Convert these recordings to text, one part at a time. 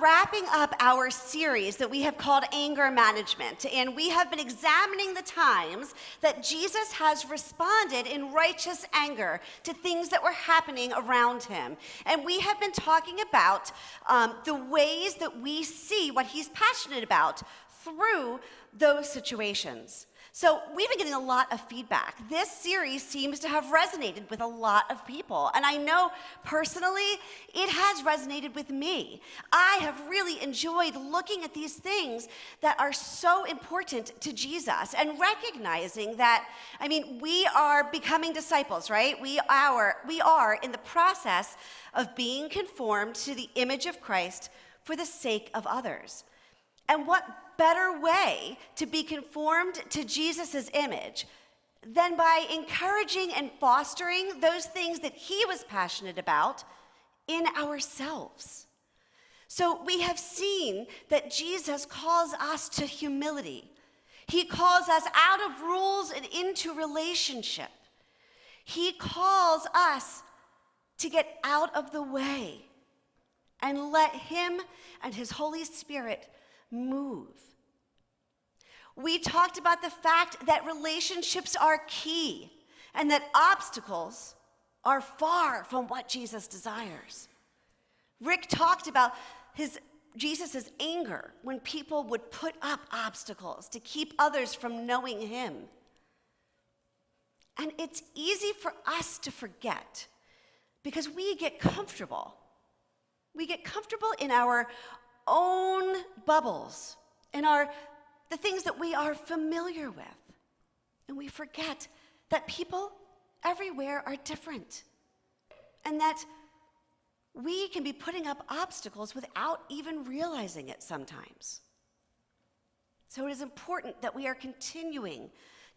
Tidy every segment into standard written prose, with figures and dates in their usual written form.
wrapping up our series that we have called Anger Management, and we have been examining the times that Jesus has responded in righteous anger to things that were happening around him. And we have been talking about the ways that we see what he's passionate about through those situations. So we've been getting a lot of feedback. This series seems to have resonated with a lot of people. And I know personally, it has resonated with me. I have really enjoyed looking at these things that are so important to Jesus and recognizing that, we are becoming disciples, right? We are in the process of being conformed to the image of Christ for the sake of others. And what better way to be conformed to Jesus' image than by encouraging and fostering those things that he was passionate about in ourselves. So we have seen that Jesus calls us to humility. He calls us out of rules and into relationship. He calls us to get out of the way and let him and his Holy Spirit move. We talked about the fact that relationships are key and that obstacles are far from what Jesus desires. Rick talked about Jesus' anger when people would put up obstacles to keep others from knowing him. And it's easy for us to forget because we get comfortable. We get comfortable in our own bubbles, in the things that we are familiar with. And we forget that people everywhere are different and that we can be putting up obstacles without even realizing it sometimes. So it is important that we are continuing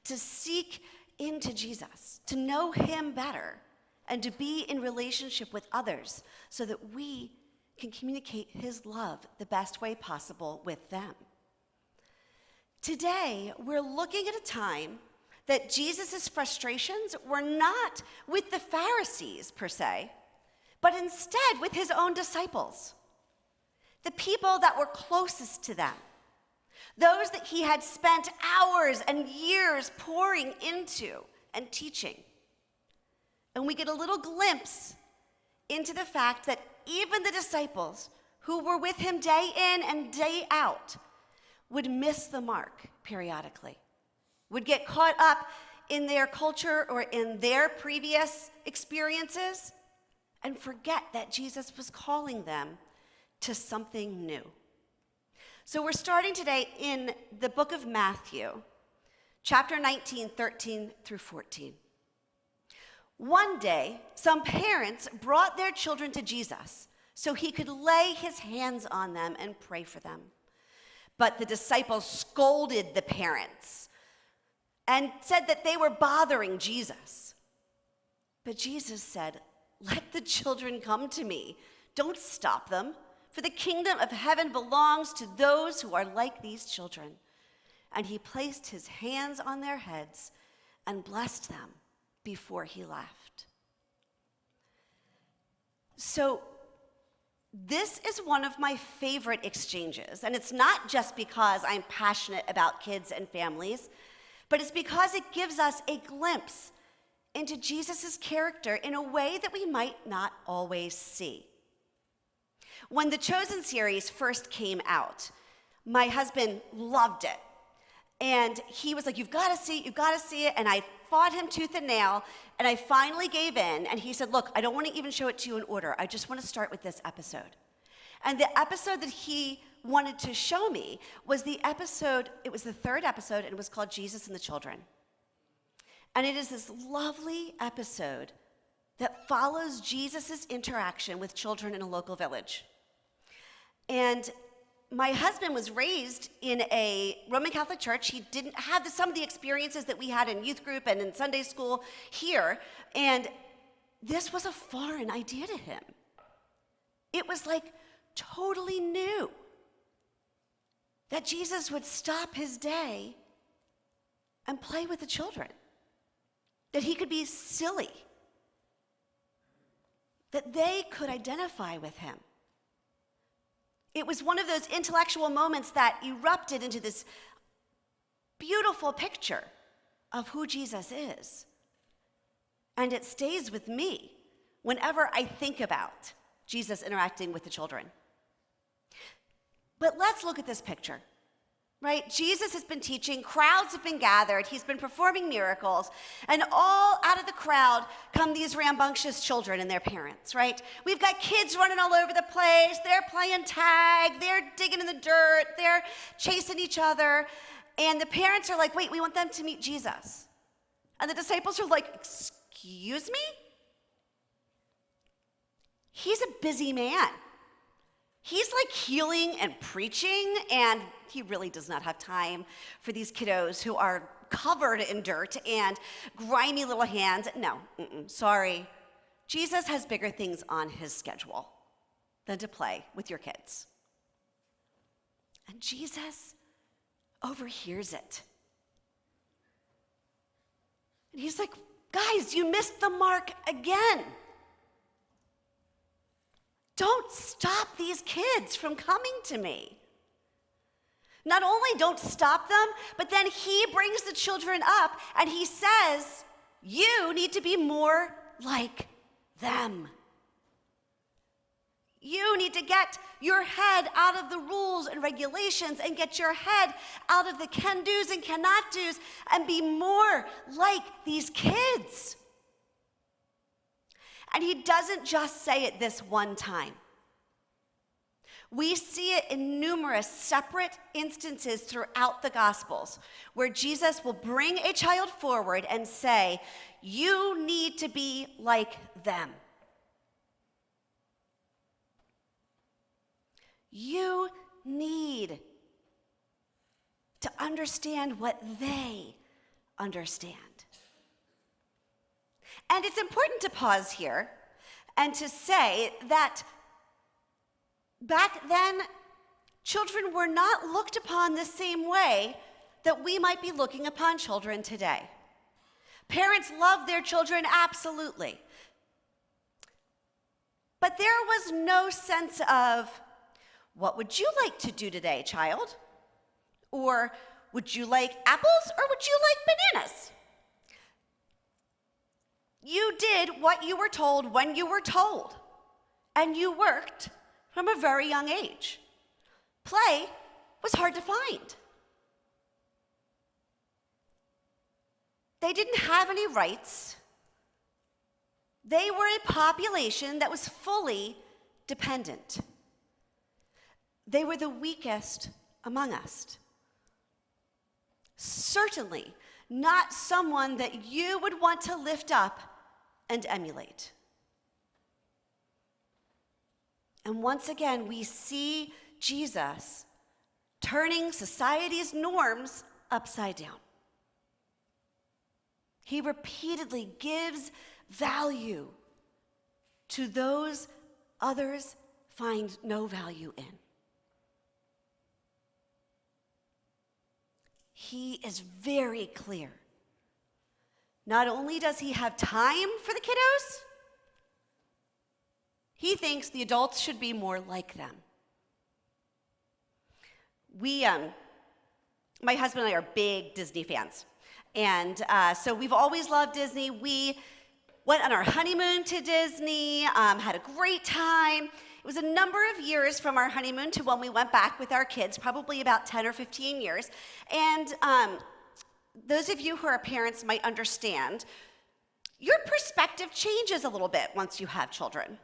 to seek into Jesus, to know him better, and to be in relationship with others so that we can communicate his love the best way possible with them. Today, we're looking at a time that Jesus' frustrations were not with the Pharisees per se, but instead with his own disciples, the people that were closest to them, those that he had spent hours and years pouring into and teaching. And we get a little glimpse into the fact that even the disciples who were with him day in and day out would miss the mark periodically, would get caught up in their culture or in their previous experiences and forget that Jesus was calling them to something new. So we're starting today in the book of Matthew, chapter 19, 13 through 14. One day, some parents brought their children to Jesus so he could lay his hands on them and pray for them. But the disciples scolded the parents and said that they were bothering Jesus. But Jesus said, "Let the children come to me. Don't stop them, for the kingdom of heaven belongs to those who are like these children." And he placed his hands on their heads and blessed them before he left. So this is one of my favorite exchanges, and it's not just because I'm passionate about kids and families, but it's because it gives us a glimpse into Jesus' character in a way that we might not always see. When the Chosen series first came out, my husband loved it. And he was like, you've got to see it. And I fought him tooth and nail, and I finally gave in. And he said, look, I don't want to even show it to you in order. I just want to start with this episode. And the episode that he wanted to show me was the episode, it was the third episode, and it was called Jesus and the Children. And it is this lovely episode that follows Jesus' interaction with children in a local village. And my husband was raised in a Roman Catholic church. He didn't have some of the experiences that we had in youth group and in Sunday school here. And this was a foreign idea to him. It was like totally new that Jesus would stop his day and play with the children, that he could be silly, that they could identify with him. It was one of those intellectual moments that erupted into this beautiful picture of who Jesus is. And it stays with me whenever I think about Jesus interacting with the children. But let's look at this picture, right? Jesus has been teaching, crowds have been gathered, he's been performing miracles, and all out of the crowd come these rambunctious children and their parents, right? We've got kids running all over the place, they're playing tag, they're digging in the dirt, they're chasing each other, and the parents are like, wait, we want them to meet Jesus. And the disciples are like, excuse me? He's a busy man. He's like healing and preaching, and he really does not have time for these kiddos who are covered in dirt and grimy little hands. No, sorry. Jesus has bigger things on his schedule than to play with your kids. And Jesus overhears it. And he's like, guys, you missed the mark again. Don't stop these kids from coming to me. Not only don't stop them, but then he brings the children up and he says, you need to be more like them. You need to get your head out of the rules and regulations and get your head out of the can-dos and cannot-dos and be more like these kids. And he doesn't just say it this one time. We see it in numerous separate instances throughout the Gospels where Jesus will bring a child forward and say, you need to be like them. You need to understand what they understand. And it's important to pause here and to say that back then, children were not looked upon the same way that we might be looking upon children today. Parents loved their children, absolutely. But there was no sense of, what would you like to do today, child? Or would you like apples or would you like bananas? You did what you were told when you were told, and you worked from a very young age. Play was hard to find. They didn't have any rights. They were a population that was fully dependent. They were the weakest among us. Certainly not someone that you would want to lift up and emulate. And once again, we see Jesus turning society's norms upside down. He repeatedly gives value to those others find no value in. He is very clear. Not only does he have time for the kiddos, he thinks the adults should be more like them. My husband and I are big Disney fans. And so we've always loved Disney. We went on our honeymoon to Disney, had a great time. It was a number of years from our honeymoon to when we went back with our kids, probably about 10 or 15 years. And those of you who are parents might understand, your perspective changes a little bit once you have children.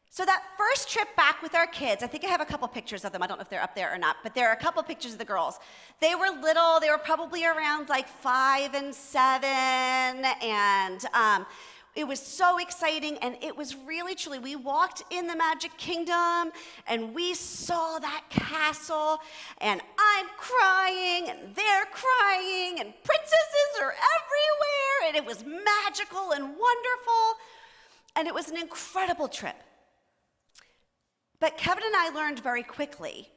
So that first trip back with our kids, I think I have a couple pictures of them. I don't know if they're up there or not, but there are a couple pictures of the girls. They were little. They were probably around like 5 and 7, and it was so exciting, and it was really, truly, we walked in the Magic Kingdom, and we saw that castle, and I'm crying, and they're crying, and princesses are everywhere, and it was magical and wonderful, and it was an incredible trip. But Kevin and I learned very quickly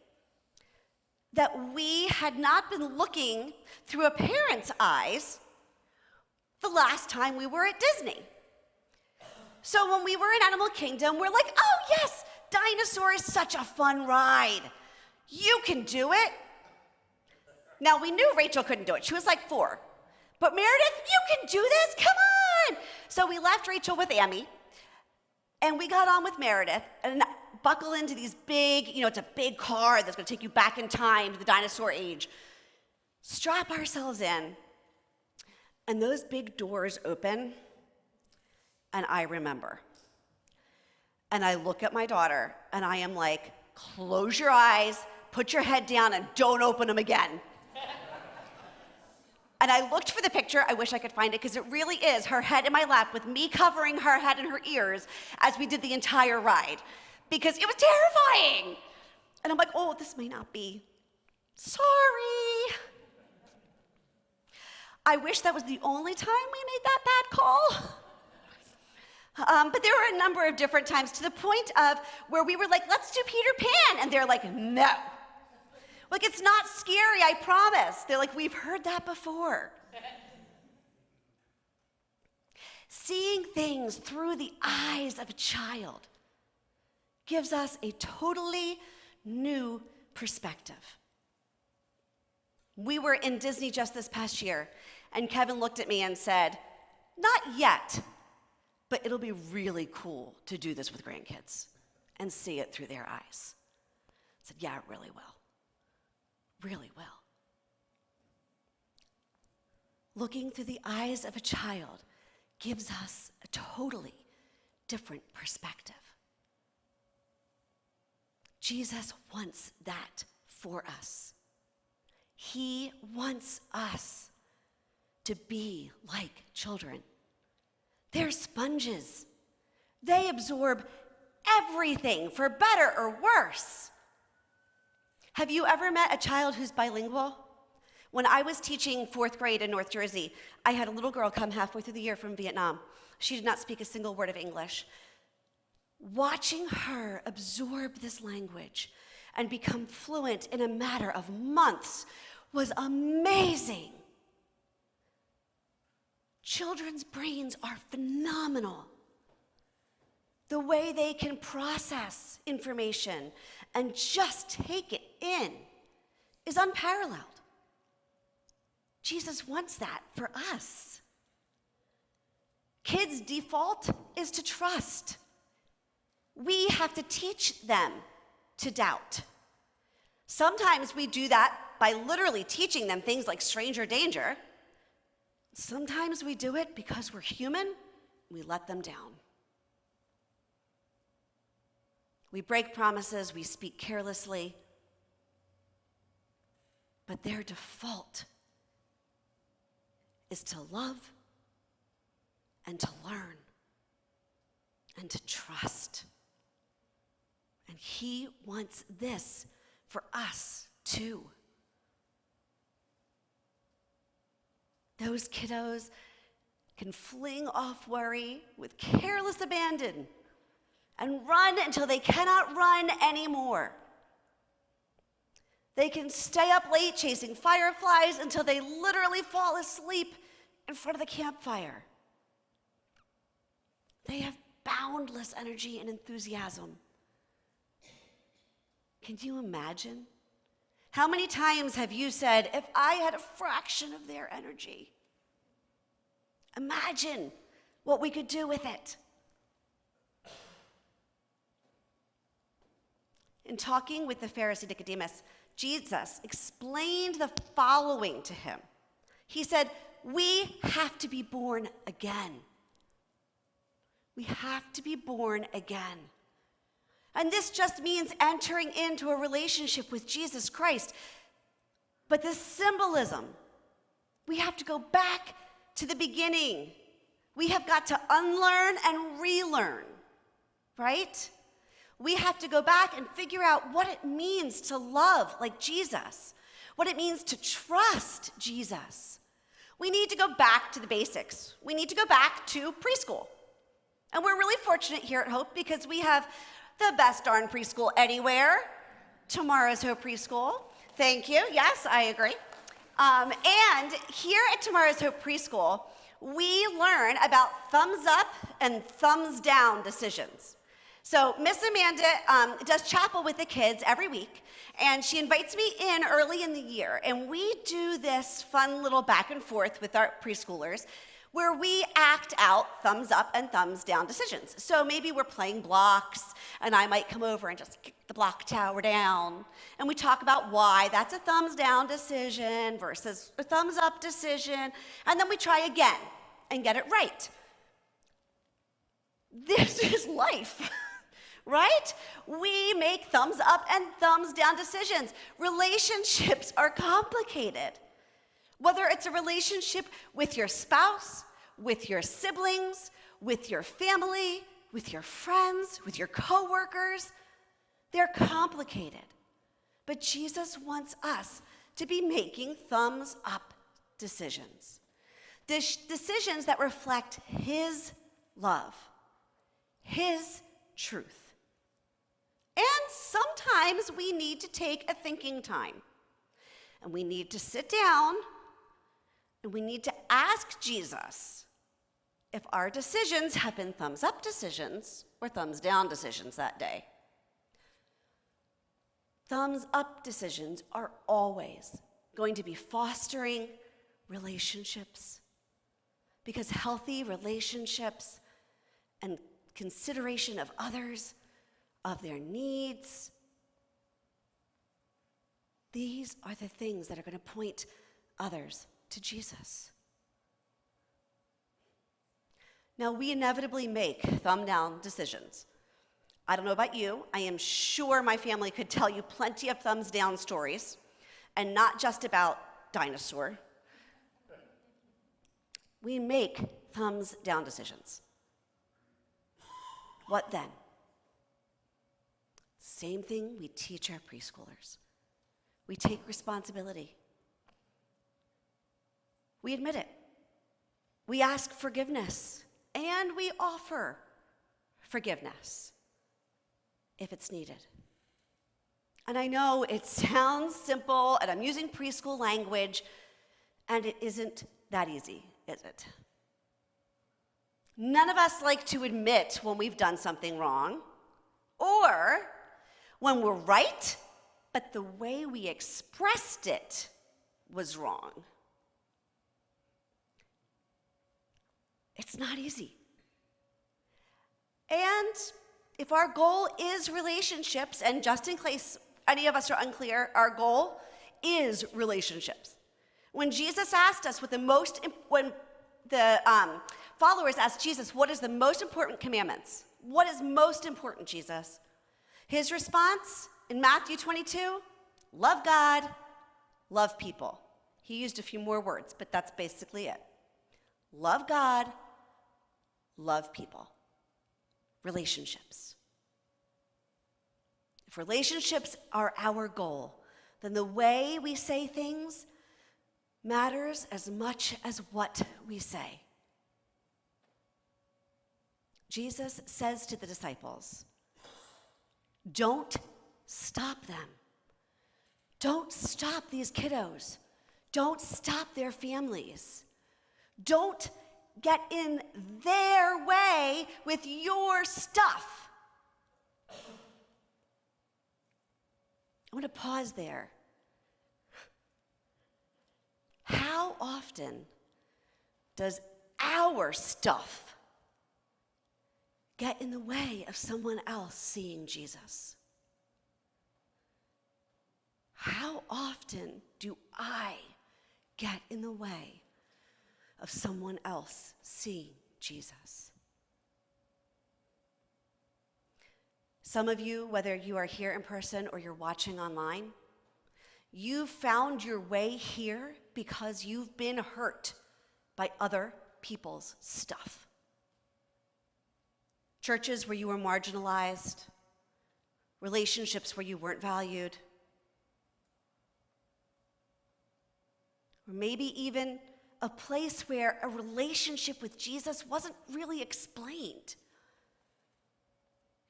that we had not been looking through a parent's eyes the last time we were at Disney. So when we were in Animal Kingdom, we're like, oh yes, dinosaur is such a fun ride. You can do it. Now, we knew Rachel couldn't do it. She was like 4. But Meredith, you can do this. Come on. So we left Rachel with Amy, and we got on with Meredith and buckle into these big, it's a big car that's going to take you back in time to the dinosaur age. Strap ourselves in, and those big doors open, and I remember. And I look at my daughter, and I am like, close your eyes, put your head down, and don't open them again. And I looked for the picture. I wish I could find it, because it really is her head in my lap with me covering her head and her ears as we did the entire ride, because it was terrifying. And I'm like, oh, this may not be. Sorry. I wish that was the only time we made that bad call. But there were a number of different times, to the point of where we were like, let's do Peter Pan. And they're like, no. Like, it's not scary, I promise. They're like, we've heard that before. Seeing things through the eyes of a child gives us a totally new perspective. We were in Disney just this past year, and Kevin looked at me and said, not yet, but it'll be really cool to do this with grandkids and see it through their eyes. I said, yeah, it really will. Really will. Looking through the eyes of a child gives us a totally different perspective. Jesus wants that for us. He wants us to be like children. They're sponges. They absorb everything, for better or worse. Have you ever met a child who's bilingual? When I was teaching 4th grade in North Jersey, I had a little girl come halfway through the year from Vietnam. She did not speak a single word of English. Watching her absorb this language and become fluent in a matter of months was amazing. Children's brains are phenomenal. The way they can process information and just take it in is unparalleled. Jesus wants that for us. Kids' default is to trust. We have to teach them to doubt. Sometimes we do that by literally teaching them things like stranger danger. Sometimes we do it because we're human, we let them down. We break promises, we speak carelessly, but their default is to love and to learn and to trust. And he wants this for us too. Those kiddos can fling off worry with careless abandon and run until they cannot run anymore. They can stay up late chasing fireflies until they literally fall asleep in front of the campfire. They have boundless energy and enthusiasm. Can you imagine? How many times have you said, if I had a fraction of their energy? Imagine what we could do with it. In talking with the Pharisee Nicodemus, Jesus explained the following to him. He said, we have to be born again. We have to be born again. And this just means entering into a relationship with Jesus Christ. But the symbolism, we have to go back to the beginning. We have got to unlearn and relearn, right? We have to go back and figure out what it means to love like Jesus, what it means to trust Jesus. We need to go back to the basics. We need to go back to preschool. And we're really fortunate here at Hope because we have the best darn preschool anywhere. Tomorrow's Hope Preschool. Thank you. Yes, I agree. And here at Tomorrow's Hope Preschool, we learn about thumbs up and thumbs down decisions. So Miss Amanda does chapel with the kids every week, and she invites me in early in the year, and we do this fun little back and forth with our preschoolers where we act out thumbs up and thumbs down decisions. So maybe we're playing blocks, and I might come over and just kick the block tower down, and we talk about why that's a thumbs down decision versus a thumbs up decision, and then we try again and get it right. This is life. Right? We make thumbs up and thumbs down decisions. Relationships are complicated. Whether it's a relationship with your spouse, with your siblings, with your family, with your friends, with your coworkers, they're complicated. But Jesus wants us to be making thumbs up decisions. Decisions that reflect his love, his truth. And sometimes we need to take a thinking time. And we need to sit down and we need to ask Jesus if our decisions have been thumbs up decisions or thumbs down decisions that day. Thumbs up decisions are always going to be fostering relationships, because healthy relationships and consideration of others, of their needs, these are the things that are going to point others to Jesus. Now, we inevitably make thumb down decisions. I don't know about you. I am sure my family could tell you plenty of thumbs down stories, and not just about dinosaur. We make thumbs down decisions. What then? Same thing we teach our preschoolers. We take responsibility. We admit it. We ask forgiveness, and we offer forgiveness if it's needed. And I know it sounds simple, and I'm using preschool language, and it isn't that easy, is it? None of us like to admit when we've done something wrong, or when we're right, but the way we expressed it was wrong. It's not easy. And if our goal is relationships, and just in case any of us are unclear, our goal is relationships. When Jesus asked us when the followers asked Jesus, what is the most important commandments? What is most important, Jesus? His response in Matthew 22, love God, love people. He used a few more words, but that's basically it. Love God, love people. Relationships. If relationships are our goal, then the way we say things matters as much as what we say. Jesus says to the disciples, don't stop them. Don't stop these kiddos. Don't stop their families. Don't get in their way with your stuff. I want to pause there. How often does our stuff get in the way of someone else seeing Jesus? How often do I get in the way of someone else seeing Jesus? Some of you, whether you are here in person or you're watching online, you've found your way here because you've been hurt by other people's stuff. Churches where you were marginalized, relationships where you weren't valued, or maybe even a place where a relationship with Jesus wasn't really explained.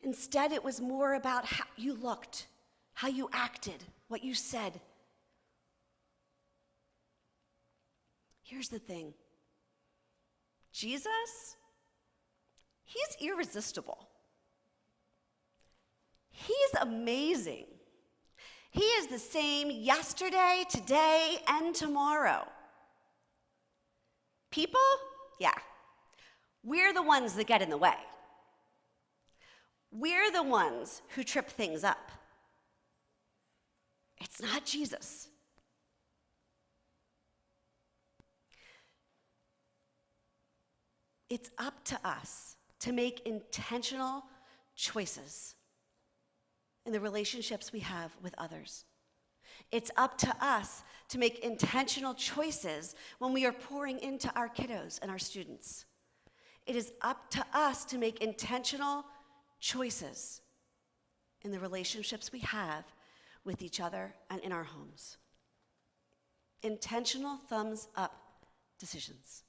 Instead, it was more about how you looked, how you acted, what you said. Here's the thing. Jesus, he's irresistible. He's amazing. He is the same yesterday, today, and tomorrow. People? Yeah. We're the ones that get in the way. We're the ones who trip things up. It's not Jesus. It's up to us to make intentional choices in the relationships we have with others. It's up to us to make intentional choices when we are pouring into our kiddos and our students. It is up to us to make intentional choices in the relationships we have with each other and in our homes. Intentional thumbs up decisions.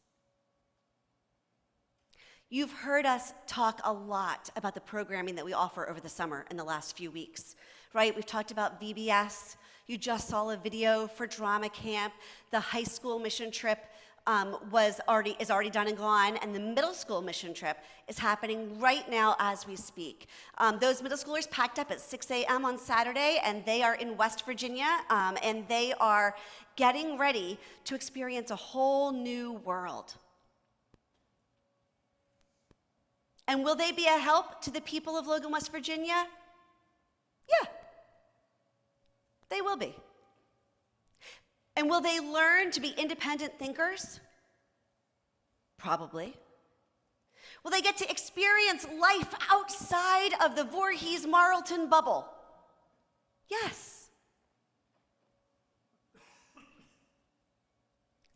You've heard us talk a lot about the programming that we offer over the summer in the last few weeks, right? We've talked about VBS. You just saw a video for drama camp. The high school mission trip is already done and gone, and the middle school mission trip is happening right now as we speak. Those middle schoolers packed up at 6 a.m. on Saturday, and they are in West Virginia, and they are getting ready to experience a whole new world. And will they be a help to the people of Logan, West Virginia? Yeah, they will be. And will they learn to be independent thinkers? Probably. Will they get to experience life outside of the Voorhees-Marlton bubble? Yes.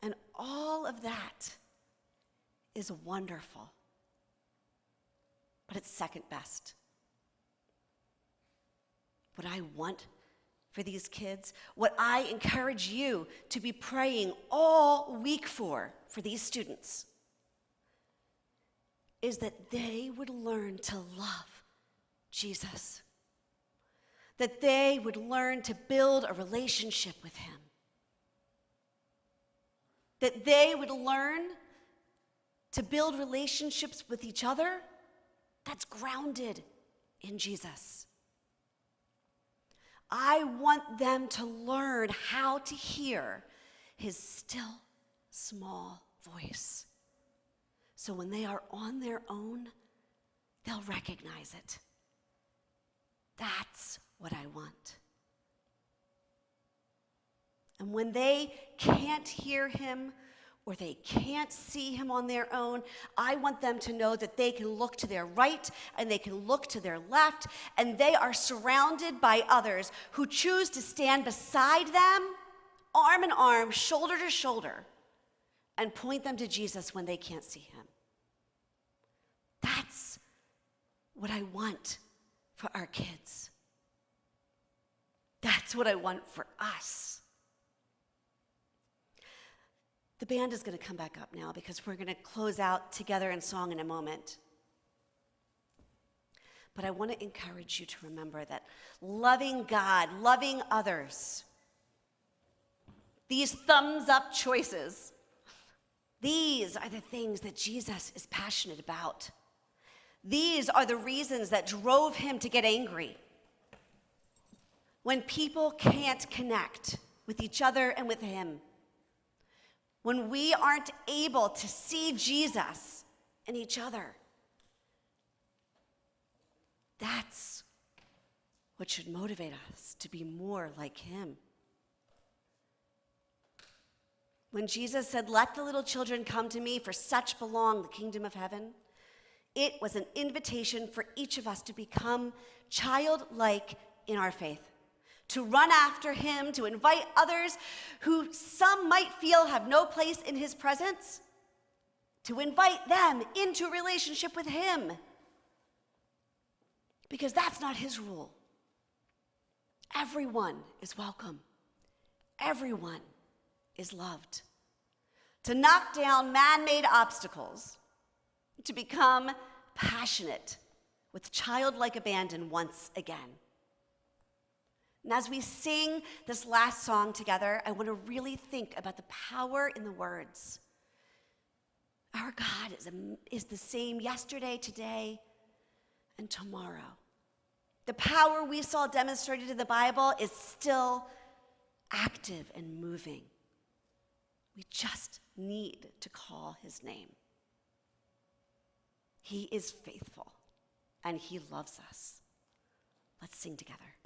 And all of that is wonderful. But it's second best. What I want for these kids, what I encourage you to be praying all week for these students, is that they would learn to love Jesus. That they would learn to build a relationship with him. That they would learn to build relationships with each other that's grounded in Jesus. I want them to learn how to hear his still, small voice. So when they are on their own, they'll recognize it. That's what I want. And when they can't hear him, or they can't see him on their own, I want them to know that they can look to their right and they can look to their left, and they are surrounded by others who choose to stand beside them, arm in arm, shoulder to shoulder, and point them to Jesus when they can't see him. That's what I want for our kids. That's what I want for us. The band is going to come back up now because we're going to close out together in song in a moment. But I want to encourage you to remember that loving God, loving others, these thumbs up choices, these are the things that Jesus is passionate about. These are the reasons that drove him to get angry. When people can't connect with each other and with him, when we aren't able to see Jesus in each other, that's what should motivate us to be more like him. When Jesus said, "Let the little children come to me, for such belong the kingdom of heaven," it was an invitation for each of us to become childlike in our faith, to run after him, to invite others who some might feel have no place in his presence, to invite them into a relationship with him. Because that's not his rule. Everyone is welcome. Everyone is loved. To knock down man-made obstacles, to become passionate with childlike abandon once again. And as we sing this last song together, I want to really think about the power in the words. Our God is the same yesterday, today, and tomorrow. The power we saw demonstrated in the Bible is still active and moving. We just need to call his name. He is faithful, and he loves us. Let's sing together.